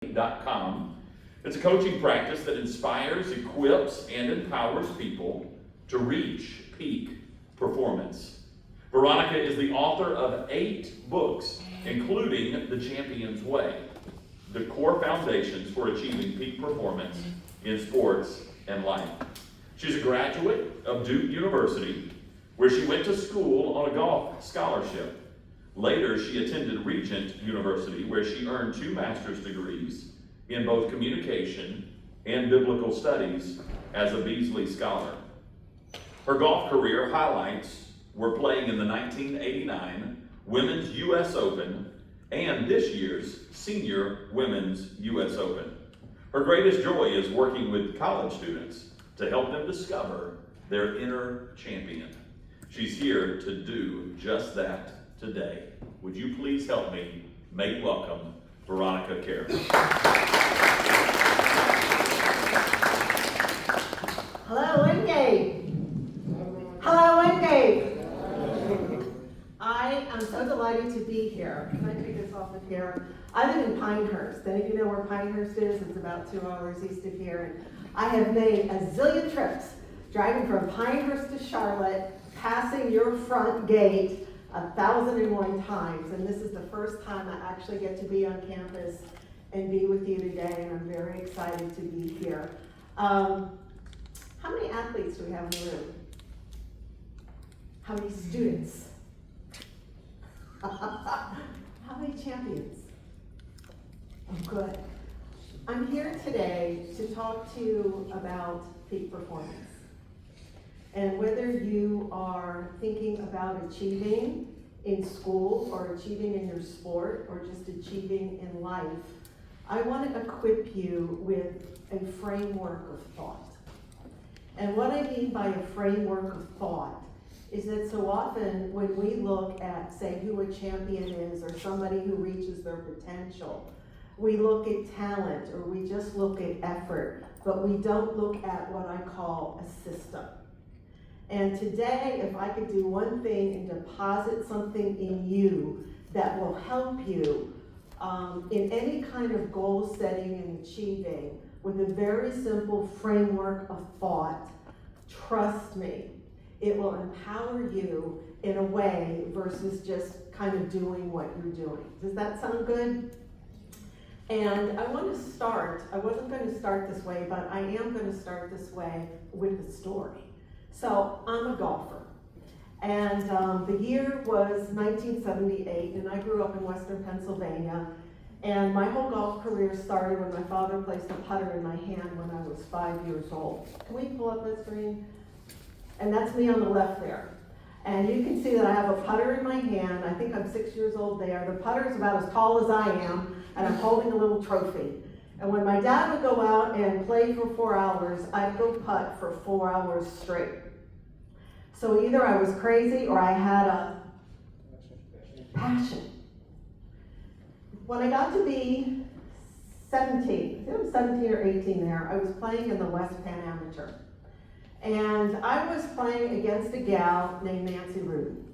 Wingate.com. It's a coaching practice that inspires, equips, and empowers people to reach peak performance. Veronica is the author of 8 books, including The Champion's Way, the core foundations for achieving peak performance in sports and life. She's a graduate of Duke University, where she went to school on a golf scholarship. Later, she attended Regent University, where she earned 2 master's degrees in both communication and biblical studies as a Beasley Scholar. Her golf career highlights were playing in the 1989 Women's U.S. Open and this year's Senior Women's U.S. Open. Her greatest joy is working with college students to help them discover their inner champion. She's here to do just that today. Would you please help me make welcome Veronica Karaman. Hello, Wingate. Hello, Wingate. I am so delighted to be here. Can I take this off of here? I live in Pinehurst. Any of you know where Pinehurst is? It's about 2 hours east of here. And I have made a zillion trips driving from Pinehurst to Charlotte, passing your front gate 1,001 times, and this is the first time I actually get to be on campus and be with you today, and I'm very excited to be here. How many athletes do we have in the room? How many students? How many champions? Oh, good. I'm here today to talk to you about peak performance. And whether you are thinking about achieving in school or achieving in your sport or just achieving in life, I want to equip you with a framework of thought. And what I mean by a framework of thought is that so often when we look at, say, who a champion is or somebody who reaches their potential, we look at talent or we just look at effort, but we don't look at what I call a system. And today, if I could do one thing and deposit something in you that will help you in any kind of goal setting and achieving with a very simple framework of thought, trust me, it will empower you in a way versus just kind of doing what you're doing. Does that sound good? And I want to start, I wasn't going to start this way, but I am going to start this way with a story. So I'm a golfer, and the year was 1978, and I grew up in Western Pennsylvania, and my whole golf career started when my father placed a putter in my hand when I was 5 years old. Can we pull up that screen? And that's me on the left there. And you can see that I have a putter in my hand. I think I'm 6 years old there. The putter is about as tall as I am, and I'm holding a little trophy. And when my dad would go out and play for 4 hours, I'd go putt for 4 hours straight. So either I was crazy or I had a passion. When I got to be 17, I think I was 17 or 18 there, I was playing in the West Penn Amateur. And I was playing against a gal named Nancy Rubin.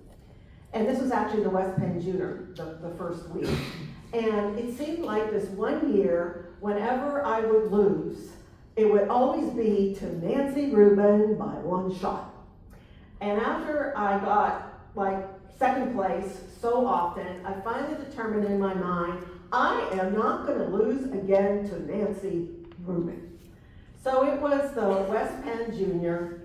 And this was actually the West Penn Junior, the first week. And it seemed like this one year, whenever I would lose, it would always be to Nancy Rubin by 1 shot. And after I got like second place so often, I finally determined in my mind, I am not going to lose again to Nancy Rubin. So it was the West Penn Junior,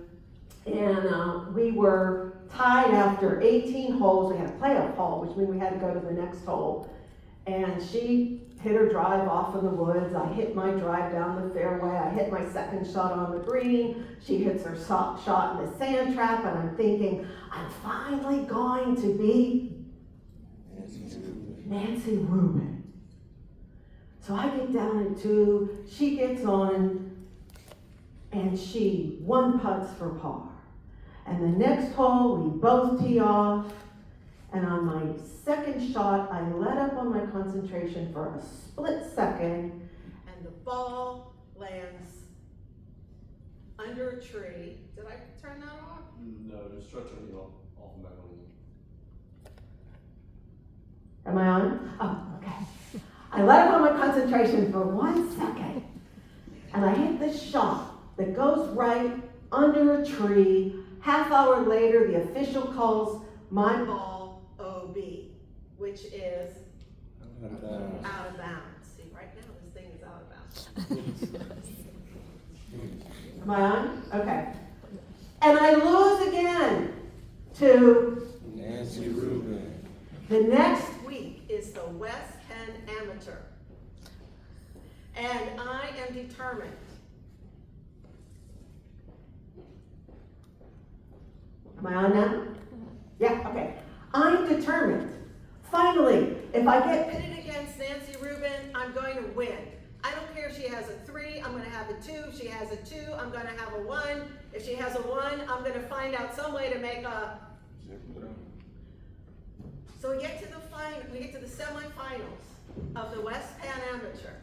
and we were tied after 18 holes. We had a playoff hole, which meant we had to go to the next hole. And she hit her drive off in the woods. I hit my drive down the fairway. I hit my second shot on the green. She hits her shot in the sand trap, and I'm thinking, I'm finally going to be Nancy Rubin. So I get down in 2, she gets on, and she 1-putts for par. And the next hole, we both tee off. And on my second shot, I let up on my concentration for a split second, and the ball lands under a tree. Did I turn that off? No, just stretch it off and back on. Am I on? Oh, okay. I let go of my concentration for 1 second, and I hit this shot that goes right under a tree. Half hour later, the official calls my ball OB, which is out of bounds. See, right now this thing is out of bounds. Am I on? Okay. And I lose again to Nancy Rubin. the next week is the West Penn Amateur. And I am determined. Am I on now? Yeah, okay. I'm determined. Finally, if I get pitted against Nancy Rubin, I'm going to win. I don't care if she has a 3, I'm going to have a 2. If she has a 2, I'm going to have a 1. If she has a 1, I'm going to find out some way to make a... So we get to the semifinals of the West Penn Amateur.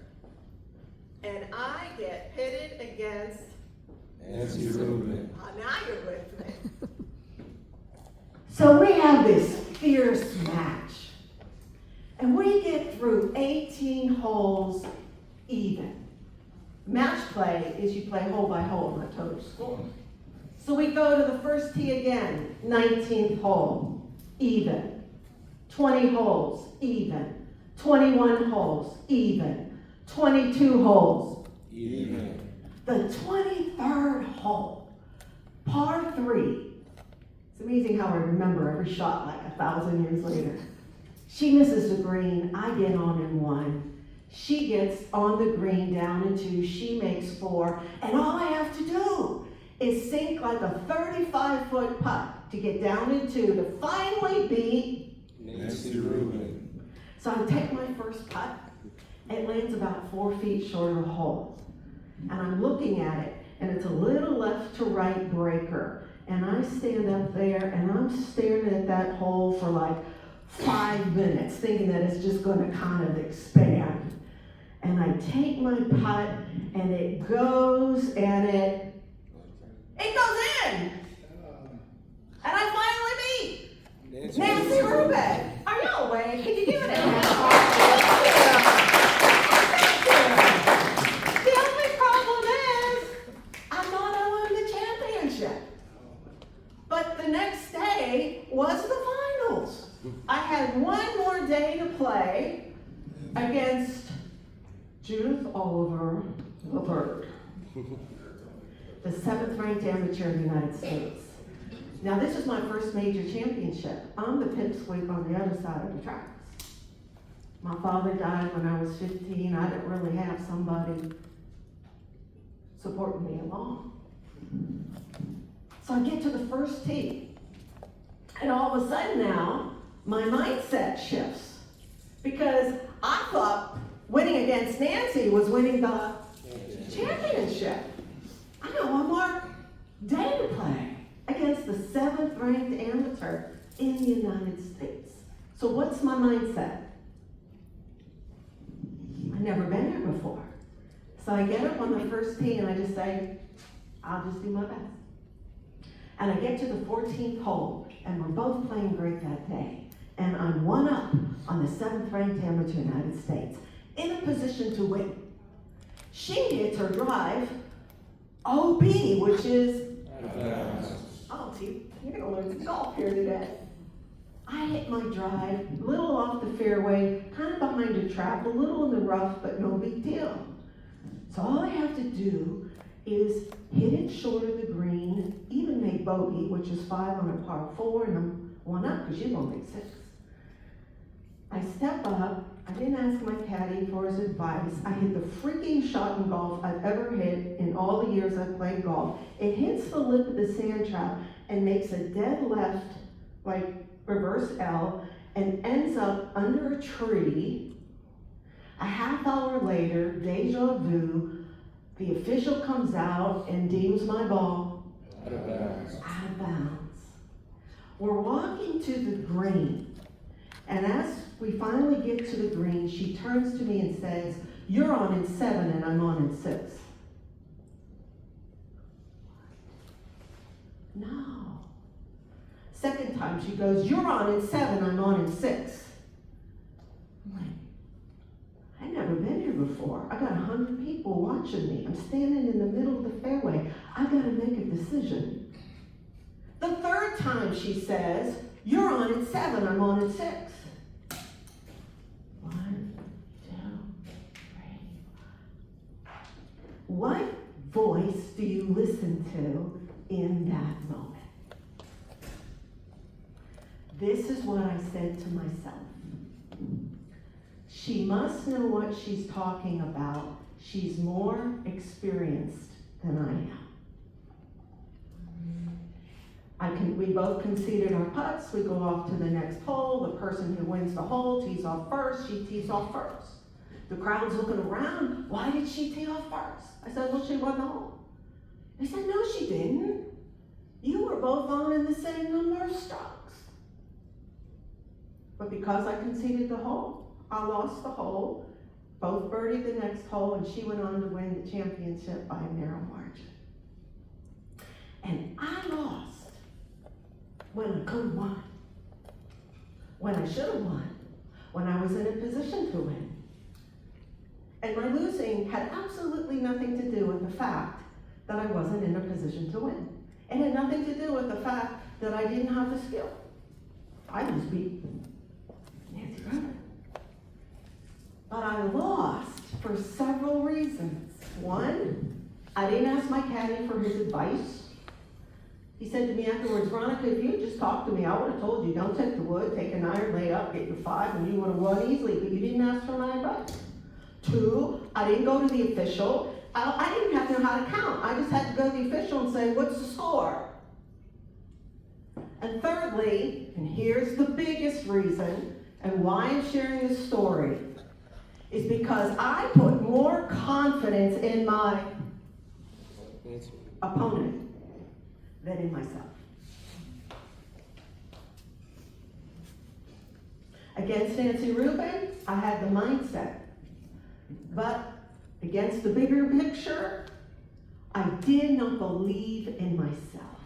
And I get pitted against Nancy Rubin. now you're with me. So we have this fierce match. And we get through 18 holes even. Match play is you play hole by hole, not total score. So we go to the first tee again, 19th hole, even. 20 holes, even. 21 holes, even. 22 holes, Even. the 23rd hole, par 3. It's amazing how I remember every shot like 1,000 years later. She misses the green, I get on in 1. She gets on the green down in 2, she makes 4, and all I have to do is sink like a 35-foot putt to get down in 2 to finally beat Nancy Rubin. So I take my first putt. It lands about 4 feet short of the hole. And I'm looking at it, and it's a little left to right breaker. And I stand up there, and I'm staring at that hole for like 5 minutes, thinking that it's just going to kind of expand. And I take my putt, and it goes, and it goes in! And I finally beat Nancy Rubin! Are y'all awake? Can you give it a hand? The only problem is, I thought I won the championship. But the next day was the finals. I had 1 more day to play against Judith Oliver III, the 7th ranked amateur in the United States. Now this is my first major championship. I'm the pipsqueak on the other side of the tracks. My father died when I was 15. I didn't really have somebody supporting me along. So I get to the first tee. And all of a sudden now, my mindset shifts. Because I thought winning against Nancy was winning the championship. I got 1 more day to play against the 7th ranked amateur in the United States. So what's my mindset? I've never been here before. So I get up on the first tee and I just say, I'll just do my best. And I get to the 14th hole, and we're both playing great that day. And I'm 1 up on the 7th ranked amateur in the United States, in a position to win. She hits her drive, OB, which is, oh, see, you're gonna learn some golf here today. I hit my drive, a little off the fairway, kind of behind a trap, a little in the rough, but no big deal. So all I have to do is hit it short of the green, even make bogey, which is 5 on a par 4, and I'm 1 up because you're gonna make 6. I step up, I didn't ask my caddy for his advice. I hit the freaking shot in golf I've ever hit in all the years I've played golf. It hits the lip of the sand trap and makes a dead left, like reverse L, and ends up under a tree. A half hour later, deja vu, the official comes out and deems my ball Out of bounds. out of bounds. We're walking to the green, and as we finally get to the green, she turns to me and says, "You're on in 7 and I'm on in 6. No. Second time she goes, "You're on in 7, I'm on in 6. I'm like, I I've never been here before. I got 100 people watching me. I'm standing in the middle of the fairway. I gotta make a decision. The third time she says, you're on at 7, I'm on at 6. 1, 2, 3. What voice do you listen to in that moment? This is what I said to myself. She must know what she's talking about. She's more experienced than I am. We both conceded our putts. We go off to the next hole. The person who wins the hole tees off first. She tees off first. The crowd's looking around. Why did she tee off first? I said, well, she won the hole. They said, no, she didn't. You were both on in the same number of strokes. But because I conceded the hole, I lost the hole. Both birdied the next hole, and she went on to win the championship by a narrow margin. And I lost when I could have won, when I should have won, when I was in a position to win. And my losing had absolutely nothing to do with the fact that I wasn't in a position to win. It had nothing to do with the fact that I didn't have the skill. I just beat Nancy Karaman. But I lost for several reasons. One, I didn't ask my caddy for his advice. He said to me afterwards, Veronica, if you had just talked to me, I would have told you, don't take the wood, take an iron, lay up, get your 5, and you would have won easily, but you didn't ask for my advice. 2, I didn't go to the official. I didn't have to know how to count. I just had to go to the official and say, what's the score? And thirdly, and here's the biggest reason, and why I'm sharing this story, is because I put more confidence in my opponent than in myself. Against Nancy Rubin, I had the mindset. But against the bigger picture, I did not believe in myself.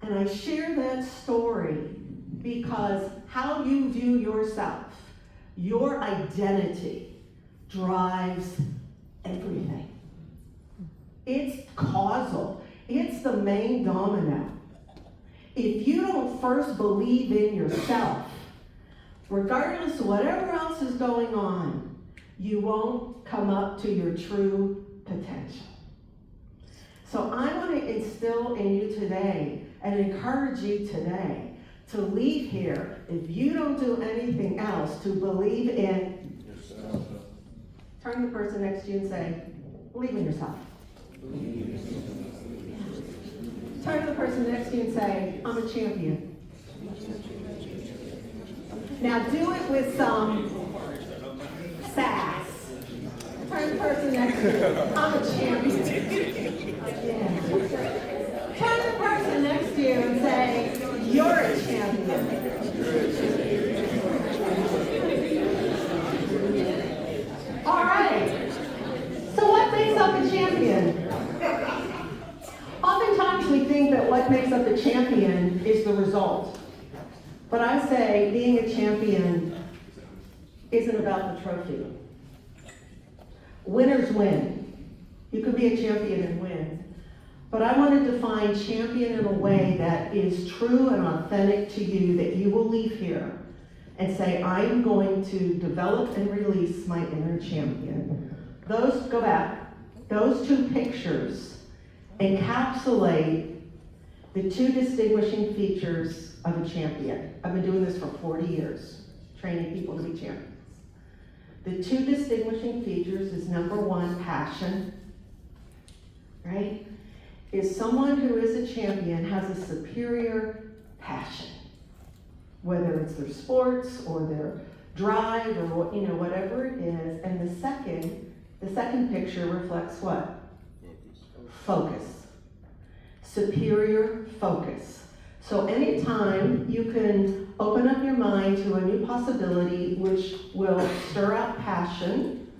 And I share that story because how you view yourself, your identity, drives everything. It's causal. It's the main domino. If you don't first believe in yourself, regardless of whatever else is going on, you won't come up to your true potential. So I want to instill in you today and encourage you today to leave here, if you don't do anything else, to believe in yourself. Turn to the person next to you and say, believe in yourself. Turn to the person next to you and say, I'm a champion. Now do it with some sass. Turn to the person next to you. I'm a champion. Yeah. Turn to the person next to you and say, you're a champion. All right. So what makes up a champion? Oftentimes we think that what makes up a champion is the result. But I say being a champion isn't about the trophy. Winners win. You can be a champion and win. But I want to define champion in a way that is true and authentic to you, that you will leave here and say, I'm going to develop and release my inner champion. Those 2 pictures encapsulate the 2 distinguishing features of a champion. I've been doing this for 40 years, training people to be champions. The 2 distinguishing features is number 1, passion, right? Is someone who is a champion has a superior passion, whether it's their sports or their drive or whatever it is. And the second picture reflects what? Focus. Superior focus. So anytime you can open up your mind to a new possibility which will stir out passion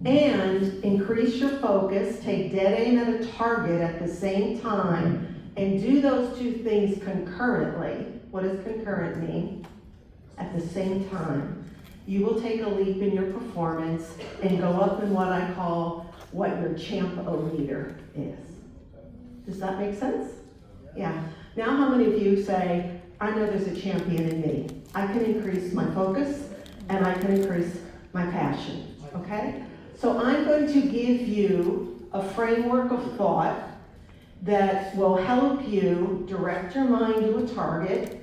and increase your focus, take dead aim at a target at the same time, and do those 2 things concurrently. What does concurrent mean? At the same time. you will take a leap in your performance and go up in what I call what your champ-o-meter is. Does that make sense? Yeah. Now how many of you say, I know there's a champion in me. I can increase my focus and I can increase my passion, okay? So I'm going to give you a framework of thought that will help you direct your mind to a target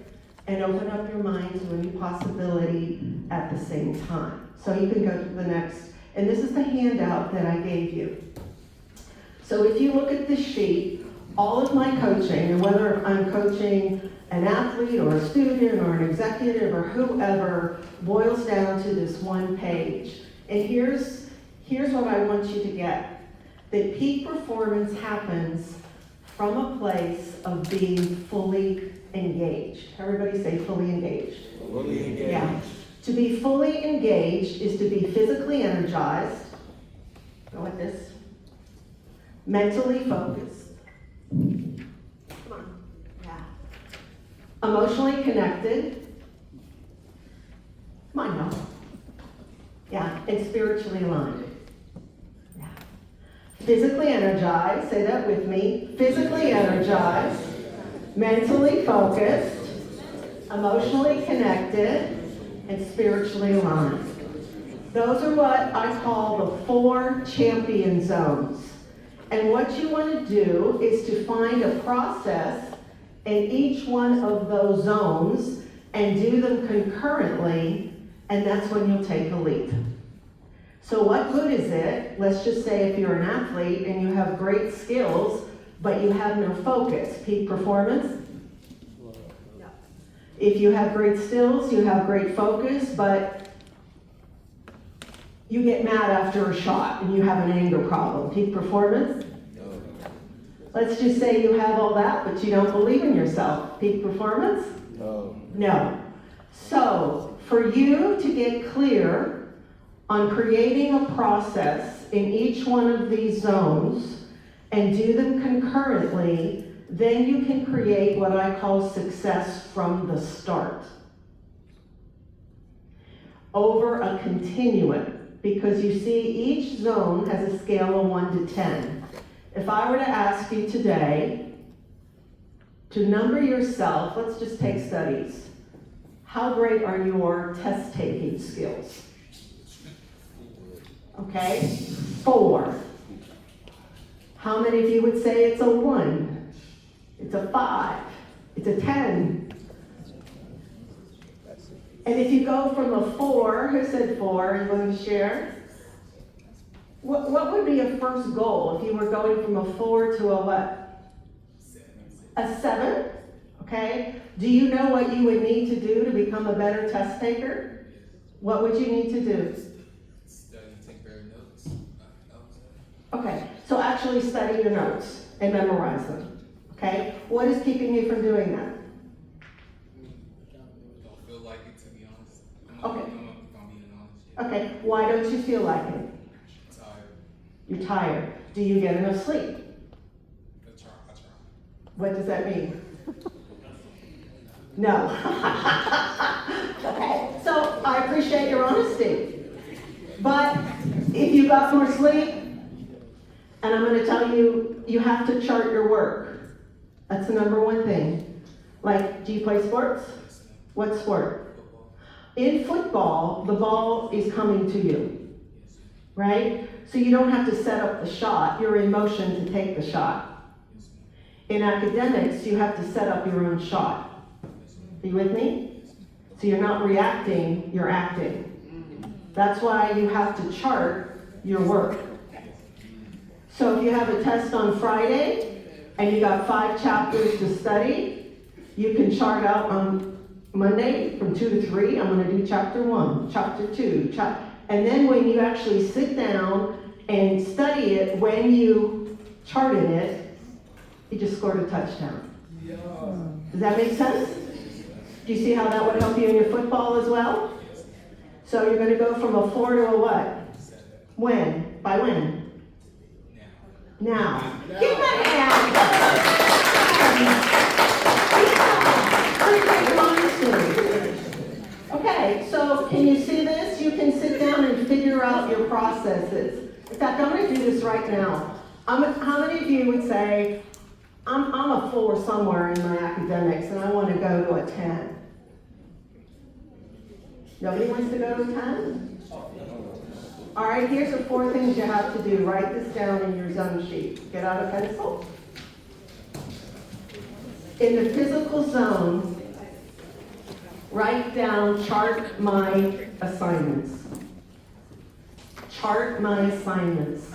and open up your mind to a new possibility at the same time. So you can go to the next, and this is the handout that I gave you. So if you look at this sheet, all of my coaching, and whether I'm coaching an athlete or a student or an executive or whoever, boils down to this one page. And here's what I want you to get. That peak performance happens from a place of being fully engaged. Everybody say fully engaged. Fully engaged. Yeah. To be fully engaged is to be physically energized. Go like this. Mentally focused. Come on. Yeah. Emotionally connected. Come on, y'all. Yeah. And spiritually aligned. Yeah. Physically energized. Say that with me. Physically energized. Mentally focused. Emotionally connected. And spiritually aligned. Those are what I call the 4 champion zones. And what you want to do is to find a process in each one of those zones and do them concurrently, and that's when you'll take a leap. So what good is it, let's just say if you're an athlete and you have great skills, but you have no focus, peak performance? No. If you have great skills, you have great focus, but you get mad after a shot and you have an anger problem, peak performance? No. Let's just say you have all that, but you don't believe in yourself, peak performance? No. No. So, for you to get clear on creating a process in each one of these zones and do them concurrently, then you can create what I call success from the start. Over a continuum. Because you see, each zone has a scale of 1 to 10. If I were to ask you today to number yourself, let's just take studies. How great are your test-taking skills? Okay, 4. How many of you would say it's a 1? It's a 5? It's a 10? And if you go from a 4, who said 4? Are you going to share? What would be a first goal if you were going from a 4 to a what? A 7? Okay. Do you know what you would need to do to become a better test taker? What would you need to do? Study, take better notes. Okay. So actually study your notes and memorize them. Okay. What is keeping you from doing that? Don't feel like it, to be honest. Okay. If I'm being honest. Okay. Why don't you feel like it? Tired. You're tired. Do you get enough sleep? I try. What does that mean? No. Okay, so I appreciate your honesty. But if you got more sleep, and I'm going to tell you, you have to chart your work. That's the number one thing. Like, do you play sports? What sport? Football. In football, the ball is coming to you, right? So you don't have to set up the shot. You're in motion to take the shot. In academics, you have to set up your own shot. Are you with me? So you're not reacting, you're acting. That's why you have to chart your work. So if you have a test on Friday and you got 5 chapters to study, you can chart out on Monday from 2 to 3, I'm going to do chapter 1, chapter 2, and then when you actually sit down and study it, when you charted it, you just scored a touchdown. Does that make sense? Do you see how that would help you in your football as well? So you're going to go from a 4 to a what? When? By when? Now. Give him a hand. Yeah. Okay, so can you see this? down and figure out your processes. In fact, I'm gonna do this right now. How many of you would say, I'm a 4 somewhere in my academics and I wanna go to a 10? Nobody wants to go to a 10? All right, here's the 4 things you have to do. Write this down in your zone sheet. Get out a pencil. In the physical zone, write down, chart my assignments. Chart my assignments.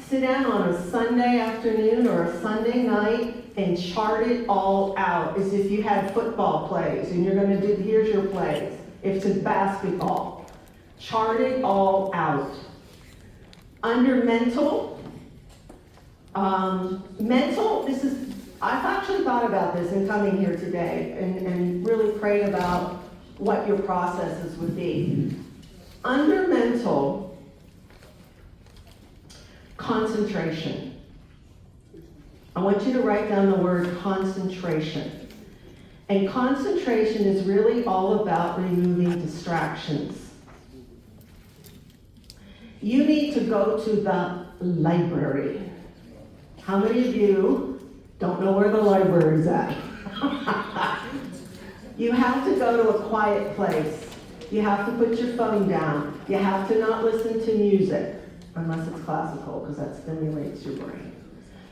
Sit down on a Sunday afternoon or a Sunday night and chart it all out as if you had football plays and you're gonna do, here's your plays. If it's basketball, chart it all out. Under mental, I've actually thought about this in coming here today and really prayed about what your processes would be. Under mental, concentration. I want you to write down the word concentration. And concentration is really all about removing distractions. You need to go to the library. How many of you don't know where the library is at? You have to go to a quiet place. You have to put your phone down. You have to not listen to music, unless it's classical, because that stimulates your brain.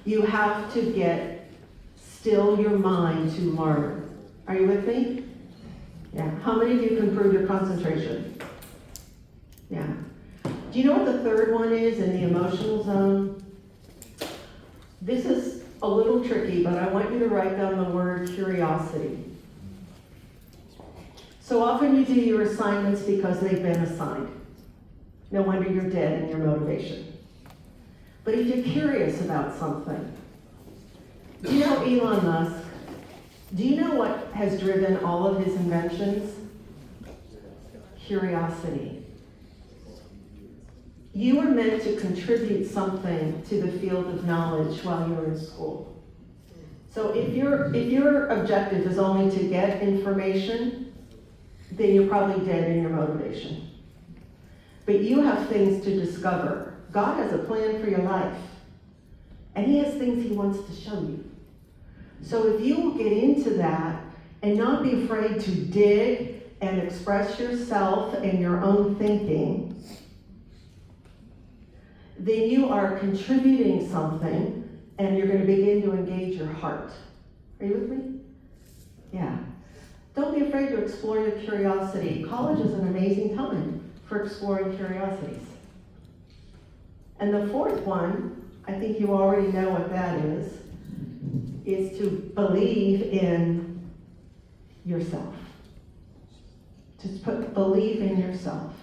You have to get still your mind to learn. Are you with me? Yeah. How many of you can improve your concentration? Yeah. Do you know what the third one is in the emotional zone? This is a little tricky, but I want you to write down the word curiosity. So often you do your assignments because they've been assigned. No wonder you're dead in your motivation. But if you're curious about something, do you know Elon Musk? Do you know what has driven all of his inventions? Curiosity. You are meant to contribute something to the field of knowledge while you're in school. So if your objective is only to get information, then you're probably dead in your motivation. But you have things to discover. God has a plan for your life. And He has things He wants to show you. So if you will get into that and not be afraid to dig and express yourself and your own thinking, then you are contributing something and you're going to begin to engage your heart. Are you with me? Yeah. Don't be afraid to explore your curiosity. College is an amazing time for exploring curiosities. And the fourth one, I think you already know what that is to believe in yourself. Just believe in yourself.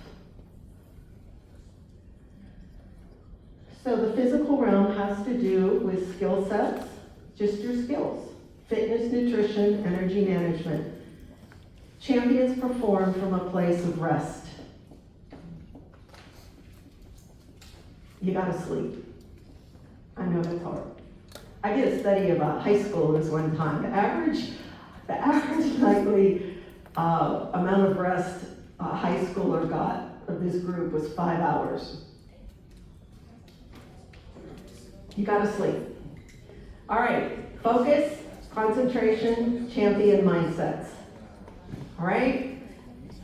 So the physical realm has to do with skill sets, just your skills. Fitness, nutrition, energy management. Champions perform from a place of rest. You gotta sleep. I know that's hard. I did a study of high schoolers one time. The average nightly amount of rest a high schooler got of this group was 5 hours. You gotta sleep. All right, focus, concentration, champion mindsets. All right?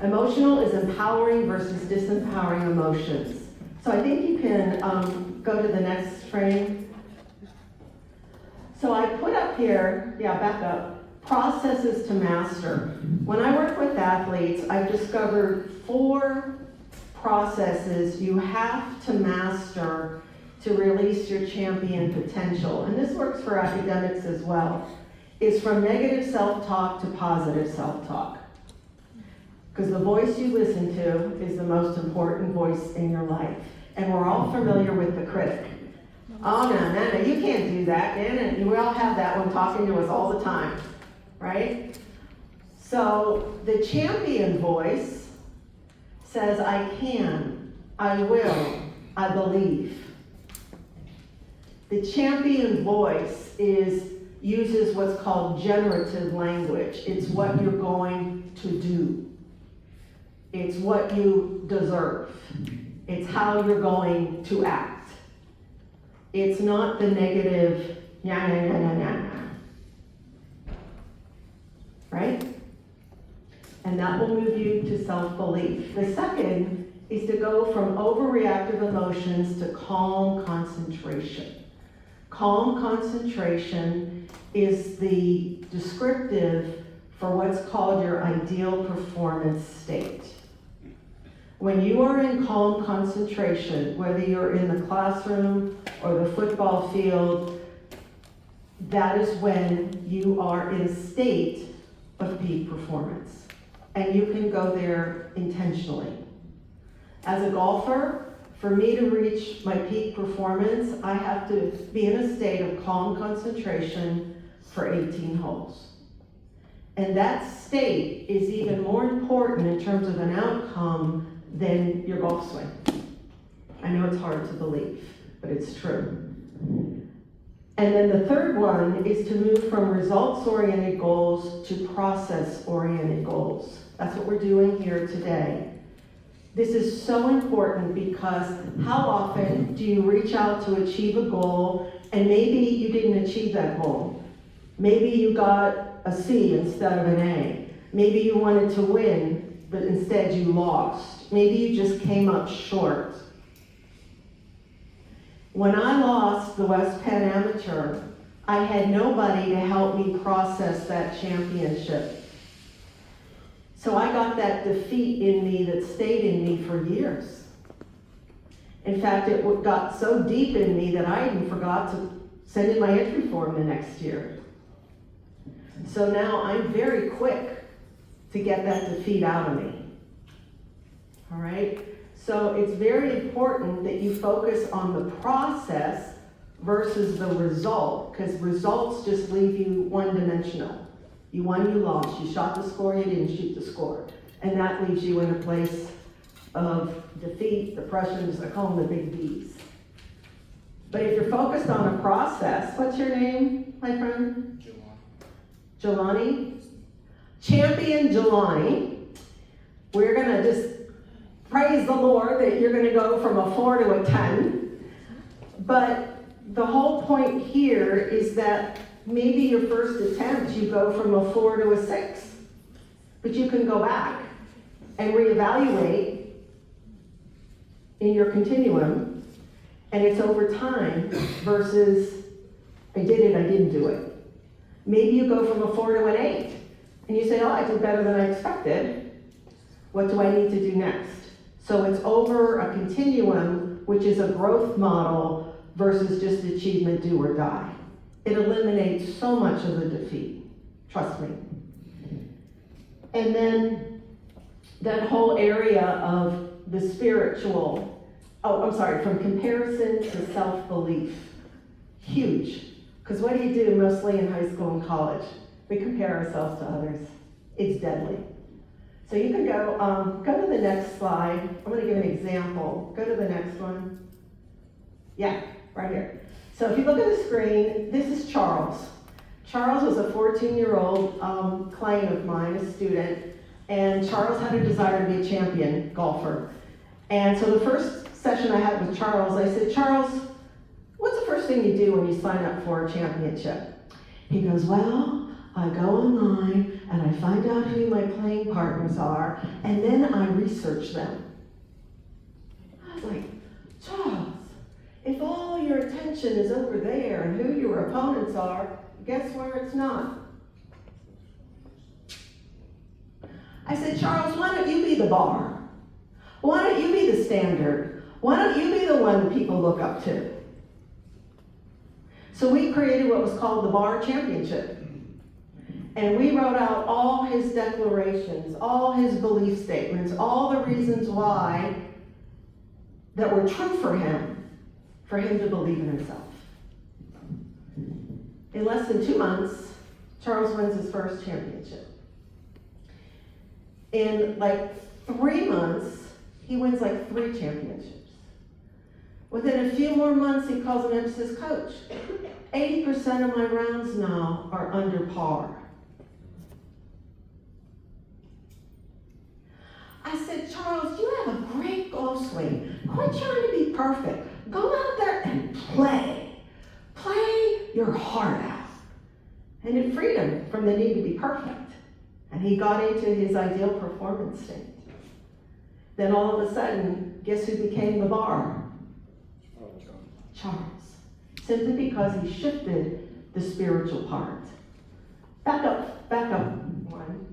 Emotional is empowering versus disempowering emotions. So I think you can go to the next frame. So I put up here, back up, processes to master. When I work with athletes, I've discovered 4 processes you have to master to release your champion potential. And this works for academics as well. It's from negative self-talk to positive self-talk. Because the voice you listen to is the most important voice in your life. And we're all familiar with the critic. Oh, no, you can't do that. And we all have that one talking to us all the time, right? So the champion voice says, I can, I will, I believe. The champion voice uses what's called generative language. It's what you're going to do. It's what you deserve. It's how you're going to act. It's not the negative, nah, nah, nah, nah, nah, nah. Right? And that will move you to self-belief. The second is to go from overreactive emotions to calm concentration. Calm concentration is the descriptive for what's called your ideal performance state. When you are in calm concentration, whether you're in the classroom or the football field, that is when you are in a state of peak performance. And you can go there intentionally. As a golfer, for me to reach my peak performance, I have to be in a state of calm concentration for 18 holes. And that state is even more important in terms of an outcome than your golf swing. I know it's hard to believe, but it's true. And then the third one is to move from results-oriented goals to process-oriented goals. That's what we're doing here today. This is so important because how often do you reach out to achieve a goal and maybe you didn't achieve that goal? Maybe you got a C instead of an A. Maybe you wanted to win, but instead you lost. Maybe you just came up short. When I lost the West Penn Amateur, I had nobody to help me process that championship. So I got that defeat in me that stayed in me for years. In fact, it got so deep in me that I even forgot to send in my entry form the next year. So now I'm very quick to get that defeat out of me. All right? So it's very important that you focus on the process versus the result, because results just leave you one-dimensional. You won, you lost. You shot the score, you didn't shoot the score. And that leaves you in a place of defeat, depressions, I call them the big B's. But if you're focused on a process, what's your name, my friend? Jelani? Champion Jelani. We're gonna just praise the Lord that you're gonna go from a 4 to a 10. But the whole point here is that maybe your first attempt, you go from a 4 to a 6. But you can go back and reevaluate in your continuum, and it's over time versus I did it, I didn't do it. Maybe you go from a 4 to an 8, and you say, oh, I did better than I expected. What do I need to do next? So it's over a continuum, which is a growth model versus just achievement, do or die. It eliminates so much of the defeat, trust me. And then that whole area of the spiritual, from comparison to self-belief, huge. Because what do you do mostly in high school and college? We compare ourselves to others. It's deadly. So you can go to the next slide. I'm going to give an example. Go to the next one. Yeah, right here. So if you look at the screen, this is Charles. Charles was a 14-year-old client of mine, a student, and Charles had a desire to be a champion golfer. And so the first session I had with Charles, I said, Charles, what's the first thing you do when you sign up for a championship? He goes, well, I go online and I find out who my playing partners are, and then I research them. I was like, Charles, if all your attention is over there and who your opponents are, guess where it's not? I said, Charles, why don't you be the bar? Why don't you be the standard? Why don't you be the one people look up to? So we created what was called the Bar Championship. And we wrote out all his declarations, all his belief statements, all the reasons why that were true for him to believe in himself. In less than 2 months, Charles wins his first championship. In like 3 months, he wins like 3 championships. Within a few more months, he calls him and says, Coach, 80% of my rounds now are under par. I said, golf swing. Quit trying to be perfect. Go out there and play. Play your heart out. And it freed him from the need to be perfect. And he got into his ideal performance state. Then all of a sudden, guess who became the bar? Charles. Simply because he shifted the spiritual part. Back up one.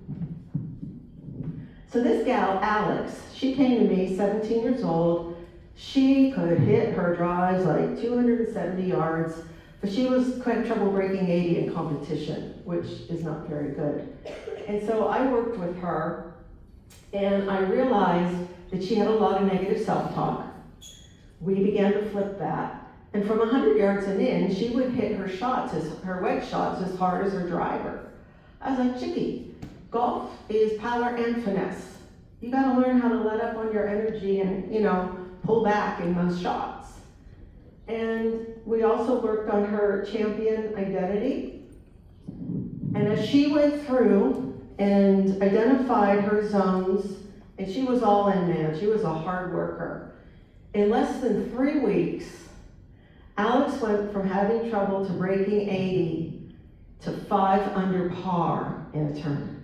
So this gal, Alex, she came to me, 17 years old. She could hit her drives like 270 yards, but she had trouble breaking 80 in competition, which is not very good. And so I worked with her, and I realized that she had a lot of negative self-talk. We began to flip that. And from 100 yards and in, she would hit her wedge shots as hard as her driver. I was like, Chickie, golf is power and finesse. You gotta learn how to let up on your energy and, pull back in those shots. And we also worked on her champion identity. And as she went through and identified her zones, and she was all in, man, she was a hard worker. In less than 3 weeks, Alex went from having trouble to breaking 80 to 5 under par in a tournament.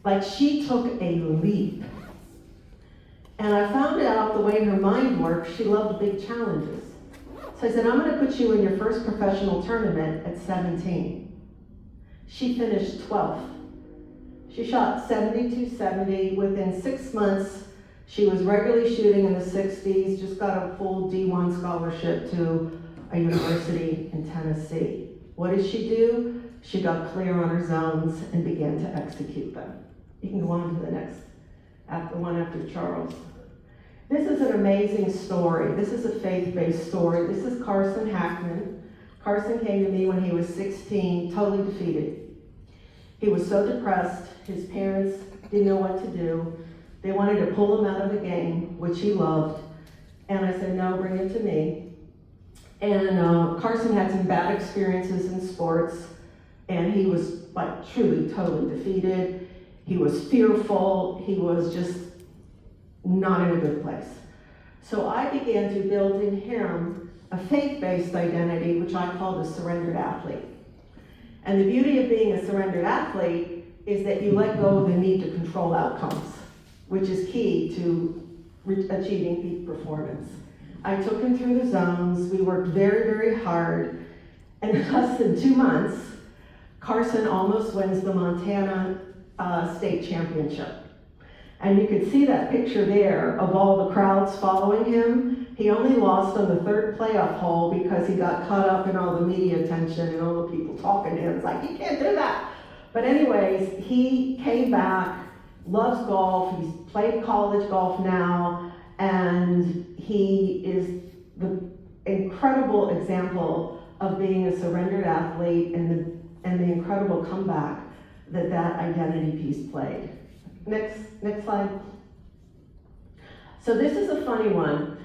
Like, she took a leap. And I found out the way her mind works, she loved big challenges. So I said, I'm gonna put you in your first professional tournament at 17. She finished 12th. She shot 72-70. Within 6 months, she was regularly shooting in the 60s, just got a full D1 scholarship to a university in Tennessee. What did she do? She got clear on her zones and began to execute them. You can go on to the next, one after Charles. This is an amazing story. This is a faith-based story. This is Carson Hackman. Carson came to me when he was 16, totally defeated. He was so depressed, his parents didn't know what to do. They wanted to pull him out of the game, which he loved. And I said, no, bring him to me. And Carson had some bad experiences in sports, and he was like truly, totally defeated. He was fearful. He was just not in a good place. So I began to build in him a faith-based identity, which I call the surrendered athlete. And the beauty of being a surrendered athlete is that you let go of the need to control outcomes, which is key to achieving peak performance. I took him through the zones. We worked very, very hard. And in less than 2 months, Carson almost wins the Montana State Championship. And you can see that picture there of all the crowds following him. He only lost on the 3rd playoff hole because he got caught up in all the media attention and all the people talking to him. It's like, you can't do that. But anyways, he came back, loves golf. He's played college golf now, and he is the incredible example of being a surrendered athlete and the incredible comeback that identity piece played. Next slide. So this is a funny one.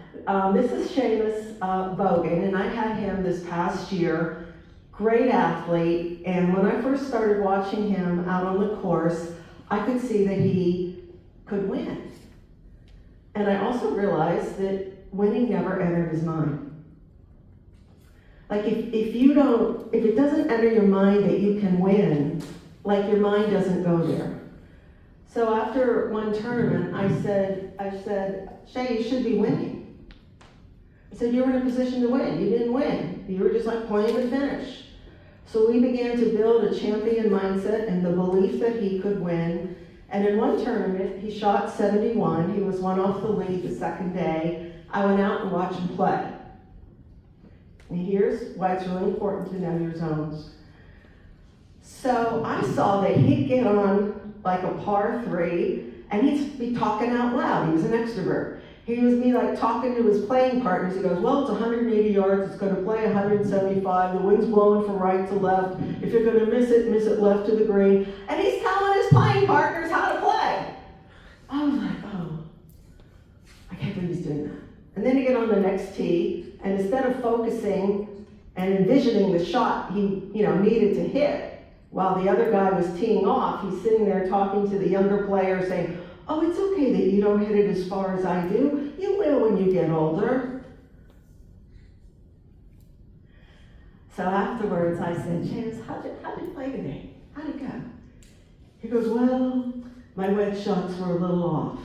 This is Seamus Bogan, and I had him this past year. Great athlete, and when I first started watching him out on the course, I could see that he could win. And I also realized that winning never entered his mind. Like if it doesn't enter your mind that you can win, like your mind doesn't go there. So after one tournament, I said, Shay, you should be winning. I said, you were in a position to win. You didn't win. You were just like playing to finish. So we began to build a champion mindset and the belief that he could win. And in one tournament, he shot 71. He was one off the lead the second day. I went out and watched him play. And here's why it's really important to know your zones. So I saw that he'd get on like a par 3, and he'd be talking out loud. He was an extrovert. He would be like talking to his playing partners. He goes, well, it's 180 yards. It's going to play 175. The wind's blowing from right to left. If you're going to miss it left to the green. And he's telling his playing partners how to play. I was like, oh, I can't believe he's doing that. And then you get on the next tee, and instead of focusing and envisioning the shot he needed to hit, while the other guy was teeing off, he's sitting there talking to the younger player saying, Oh, it's okay that you don't hit it as far as I do. You will when you get older. So afterwards I said, Chance, how'd you play today? How'd it go? He goes, well, my wedge shots were a little off.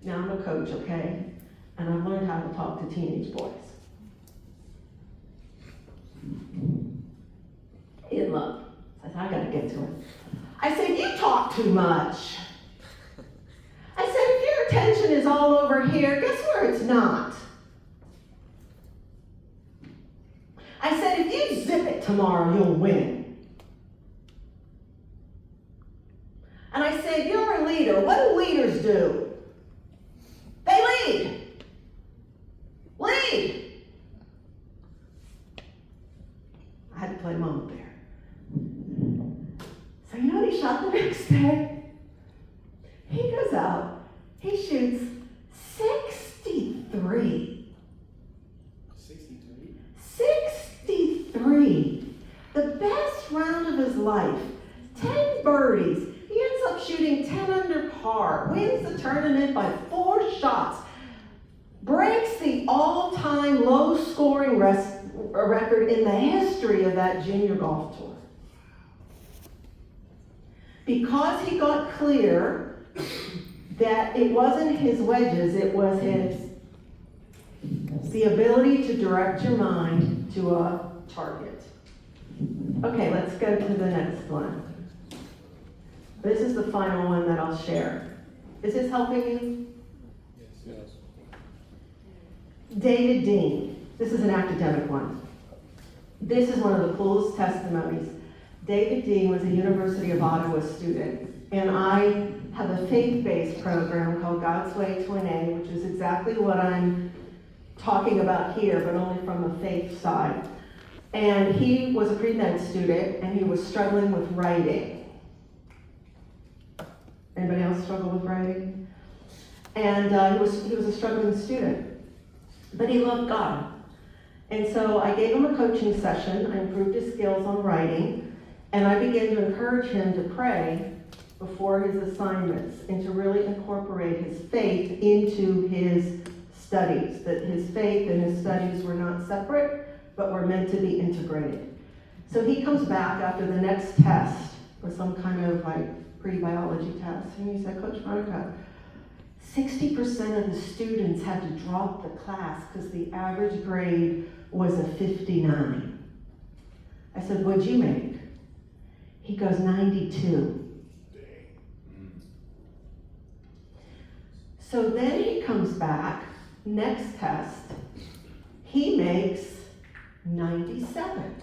Now I'm a coach, okay? And I've learned how to talk to teenage boys. He in love. I said, I gotta get to it. I said, you talk too much. I said, if your attention is all over here, guess where it's not? I said, if you zip it tomorrow, you'll win. And I said, you're a leader. What do leaders do? They lead. Lead. I had to play mom there. So you know what he shot the next day? He goes out, he shoots 63. 63? 63. The best round of his life. 10 birdies. He ends up shooting 10 under par. Wins the tournament by 4 shots. Breaks the all-time low-scoring record in the history of that junior golf tour. Because he got clear that it wasn't his wedges, it was the ability to direct your mind to a target. Okay, let's go to the next one. This is the final one that I'll share. Is this helping you? Yes. David Dean. This is an academic one. This is one of the coolest testimonies. David Dean was a University of Ottawa student, and I have a faith-based program called God's Way to an A, which is exactly what I'm talking about here, but only from a faith side. And he was a pre-med student, and he was struggling with writing. Anybody else struggle with writing? And he was a struggling student, but he loved God. And so I gave him a coaching session. I improved his skills on writing. And I began to encourage him to pray before his assignments and to really incorporate his faith into his studies, that his faith and his studies were not separate, but were meant to be integrated. So he comes back after the next test, or some kind of like pre-biology test, and he said, Coach Veronica, 60% of the students had to drop the class because the average grade was a 59. I said, what'd you make? He goes, 92. So then he comes back, next test, he makes 97.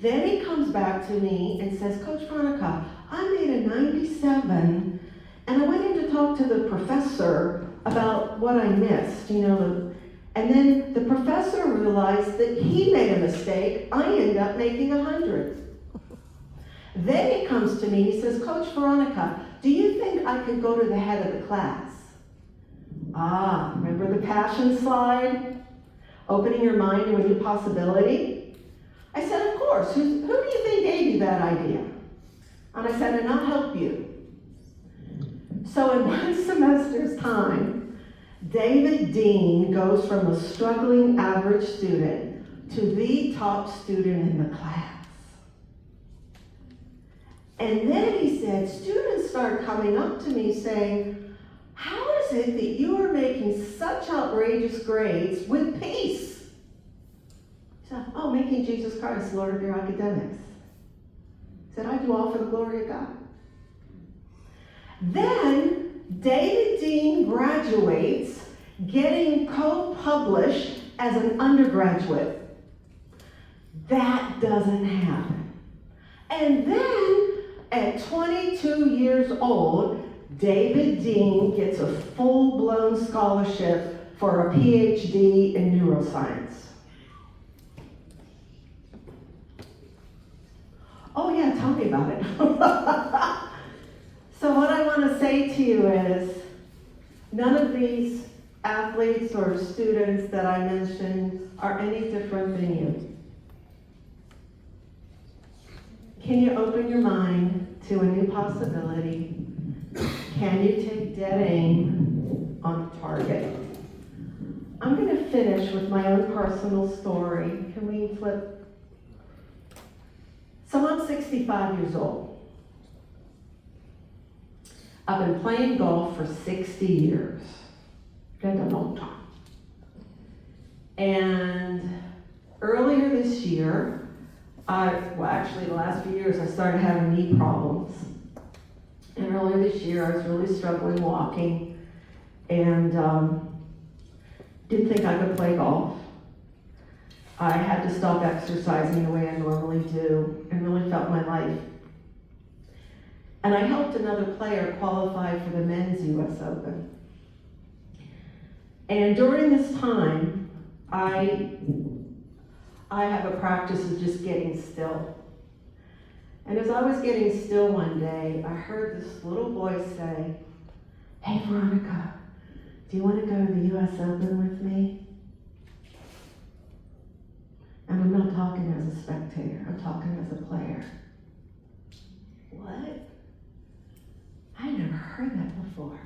Then he comes back to me and says, Coach Veronica, I made a 97, and I went in to talk to the professor about what I missed, and then the professor realized that he made a mistake. I ended up making 100. Then he comes to me, he says, Coach Veronica, do you think I could go to the head of the class? Remember the passion slide? Opening your mind to a new possibility? I said, of course. Who do you think gave you that idea? And I said, and I'll help you. So in 1 semester's time, David Dean goes from a struggling average student to the top student in the class. And then he said, students start coming up to me saying, how is it that you are making such outrageous grades with peace? He said, making Jesus Christ Lord of your academics. He said, I do all for the glory of God. Then David Dean graduates, getting co-published as an undergraduate. That doesn't happen. And then at 22 years old, David Dean gets a full-blown scholarship for a PhD in neuroscience. Oh yeah, tell me about it. So what I want to say to you is, none of these athletes or students that I mentioned are any different than you. Can you open your mind to a new possibility Can you take dead aim on target? I'm going to finish with my own personal story. Can we flip? So I'm 65 years old. I've been playing golf for 60 years. That's a long time. And earlier this year, actually the last few years, I started having knee problems. And earlier this year, I was really struggling walking and didn't think I could play golf. I had to stop exercising the way I normally do and really felt my life. And I helped another player qualify for the men's US Open. And during this time, I have a practice of just getting still. And as I was getting still one day, I heard this little voice say, "Hey Veronica, do you want to go to the US Open with me?" And I'm not talking as a spectator, I'm talking as a player. What? I never heard that before.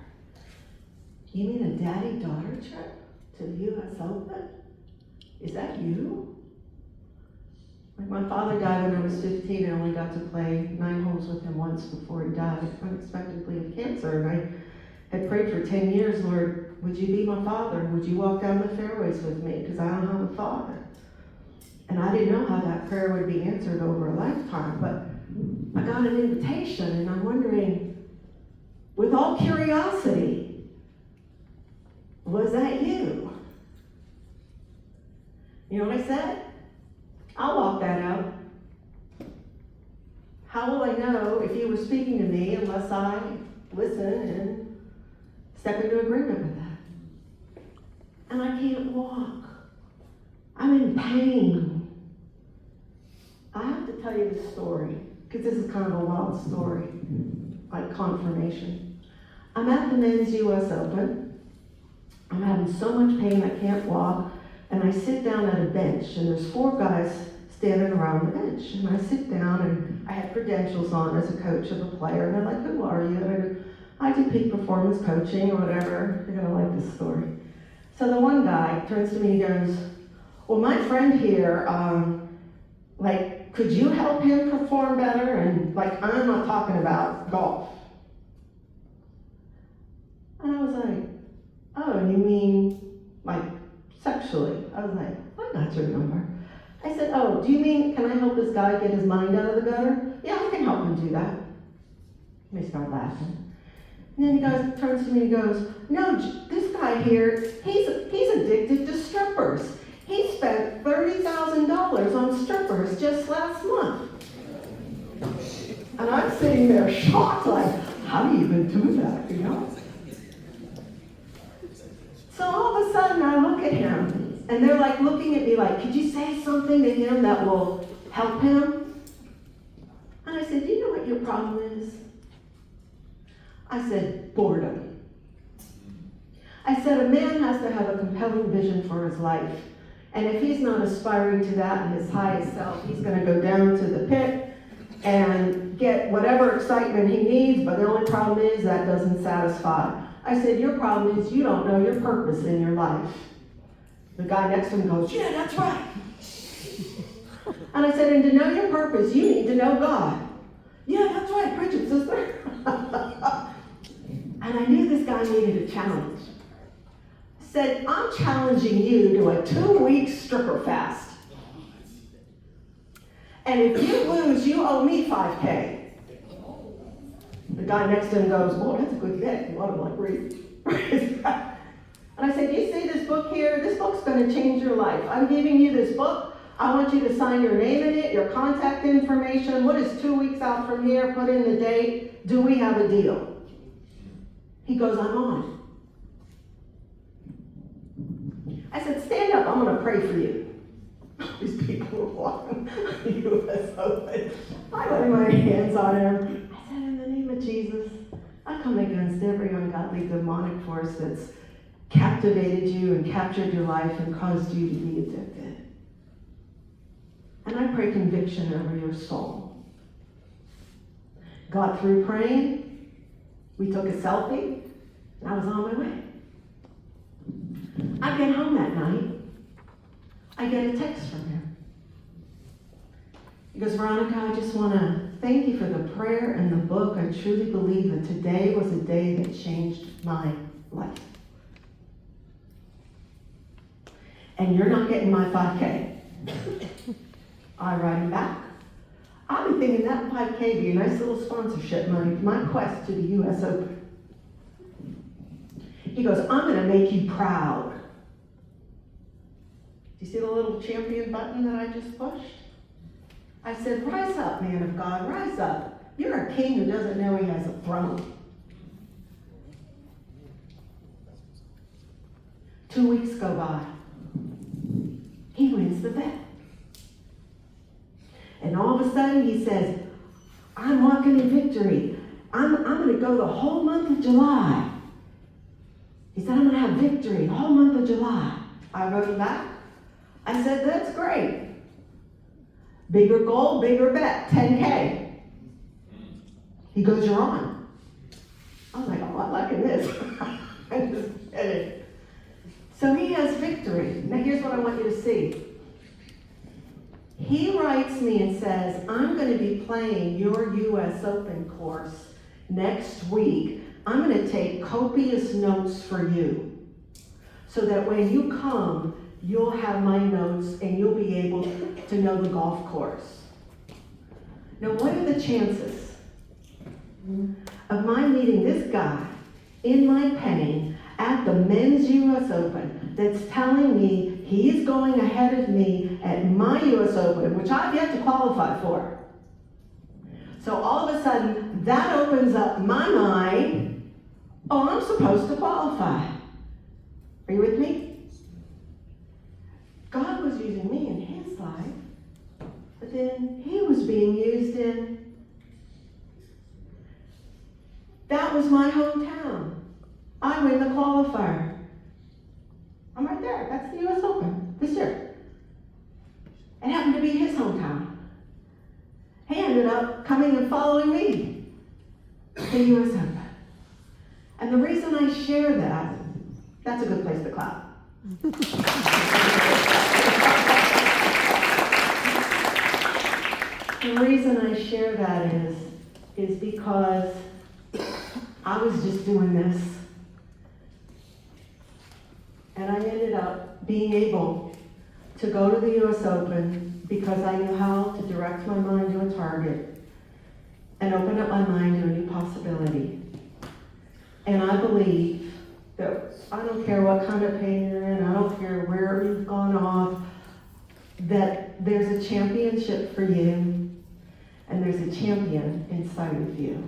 You mean a daddy-daughter trip to the US Open? Is that you? Like, my father died when I was 15. I only got to play 9 holes with him once before he died unexpectedly of cancer. And I had prayed for 10 years, "Lord, would you be my father? Would you walk down the fairways with me? Because I don't have a father." And I didn't know how that prayer would be answered over a lifetime, but I got an invitation, and I'm wondering, with all curiosity, was that you? You know what I said? I'll walk that out. How will I know if you were speaking to me unless I listen and step into agreement with that? And I can't walk. I'm in pain. I have to tell you this story, because this is kind of a wild story, like confirmation. I'm at the men's US Open. I'm having so much pain I can't walk. And I sit down at a bench, and there's 4 guys standing around the bench. And I sit down, and I have credentials on as a coach of a player. And they're like, "Who are you?" And I go, "I do peak performance coaching," or whatever. You're gonna like this story. So the one guy turns to me and goes, "Well, my friend here, could you help him perform better?" And I'm not talking about golf. And I was like, "Oh, you mean sexually?" I was like, "I got your number." I said, "Oh, do you mean, can I help this guy get his mind out of the gutter?" "Yeah, I can help him do that." And they start laughing. And then he turns to me and goes, "No, this guy here, he's addicted to strippers. He spent $30,000 on strippers just last month." And I'm sitting there shocked, how do you even do that, you know? So all of a sudden I look at him, and they're looking at me "Could you say something to him that will help him?" And I said, "Do you know what your problem is?" I said, "Boredom." I said, "A man has to have a compelling vision for his life. And if he's not aspiring to that in his highest self, he's going to go down to the pit and get whatever excitement he needs, but the only problem is that doesn't satisfy." I said, "Your problem is you don't know your purpose in your life." The guy next to him goes, "Yeah, that's right." And I said, "And to know your purpose, you need to know God." "Yeah, that's right, preach it, sister." And I knew this guy needed a challenge. I said, "I'm challenging you to a 2-week stripper fast. And if you lose, you owe me $5K. The guy next to him goes, "Well, that's a good bet." You want to read. And I said, "You see this book here? This book's going to change your life. I'm giving you this book. I want you to sign your name in it, your contact information. What is 2 weeks out from here? Put in the date. Do we have a deal?" He goes, "I'm on." I said, "Stand up. I'm going to pray for you." These people were walking the US Open. I laid my hands on him. I said, "In the name of Jesus, I come against every ungodly demonic force that's captivated you and captured your life and caused you to be addicted. And I pray conviction over your soul." Got through praying, We took a selfie, and I was on my way. I get home that night. I get a text from him. He goes, Veronica, I just want to thank you for the prayer and the book. I truly believe that today was a day that changed my life. And you're not getting my 5K. I write him back. I've been thinking that 5K would be a nice little sponsorship money for my quest to the U.S. Open. He goes, I'm going to make you proud. Do you see the little champion button that I just pushed? I said, rise up, man of God, rise up. You're a king who doesn't know he has a throne. 2 weeks go by. He wins the bet. And all of a sudden he says, I'm walking in victory. I'm going to go the whole month of July. He said, I'm going to have victory the whole month of July. I wrote him back. I said, that's great. Bigger goal, bigger bet, 10K. He goes, you're on. I was like, oh, I'm liking this. I'm just kidding. So he has victory. Now here's what I want you to see. He writes me and says, I'm going to be playing your U.S. Open course next week. I'm going to take copious notes for you so that when you come, you'll have my notes and you'll be able to know the golf course. Now, what are the chances of my meeting this guy in my pain at the men's U.S. Open that's telling me he's going ahead of me at my U.S. Open, which I've yet to qualify for? So all of a sudden, that opens up my mind. Oh, I'm supposed to qualify. Are you with me? God was using me in his life, but then he was being used in, that was my hometown. I win the qualifier. I'm right there. That's the U.S. Open this year. It happened to be his hometown. He ended up coming and following me to the U.S. Open. And the reason I share that, that's a good place to clap. The reason I share that is because I was just doing this. And I ended up being able to go to the U.S. Open because I knew how to direct my mind to a target and open up my mind to a new possibility. And I believe that I don't care what kind of pain you're in, I don't care where you've gone off, that there's a championship for you and there's a champion inside of you.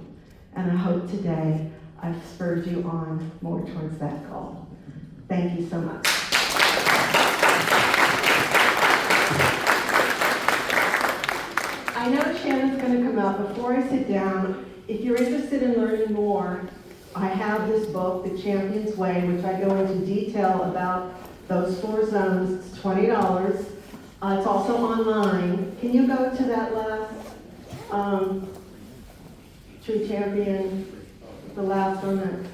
And I hope today I've spurred you on more towards that goal. Thank you so much. I know Shannon's going to come up. Before I sit down, if you're interested in learning more, I have this book, The Champion's Way, which I go into detail about those 4 zones. It's $20. It's also online. Can you go to that last True Champion, the last one?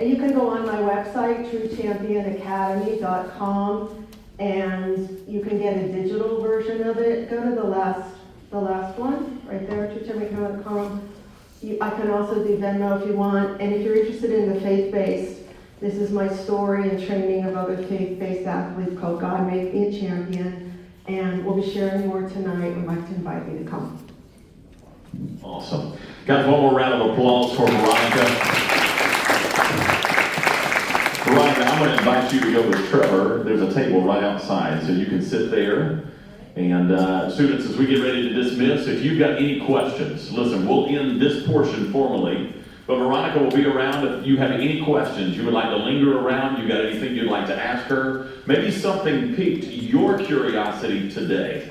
And you can go on my website, truechampionacademy.com, and you can get a digital version of it. Go to the last one, right there, truechampionacademy.com. I can also do Venmo if you want, and if you're interested in the faith-based, this is my story and training of other faith-based athletes called God Make Me a Champion, and we'll be sharing more tonight. We'd like to invite you to come. Awesome. Guys, one more round of applause for Veronica. Veronica, I'm going to invite you to go with Trevor. There's a table right outside, so you can sit there. And students, as we get ready to dismiss, if you've got any questions, listen, we'll end this portion formally, but Veronica will be around if you have any questions. You would like to linger around, you got anything you'd like to ask her, maybe something piqued your curiosity today,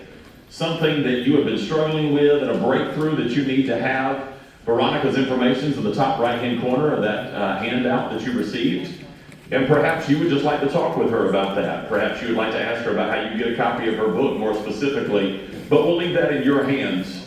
something that you have been struggling with and a breakthrough that you need to have. Veronica's information is in the top right-hand corner of that handout that you received. And perhaps you would just like to talk with her about that. Perhaps you would like to ask her about how you get a copy of her book more specifically. But we'll leave that in your hands.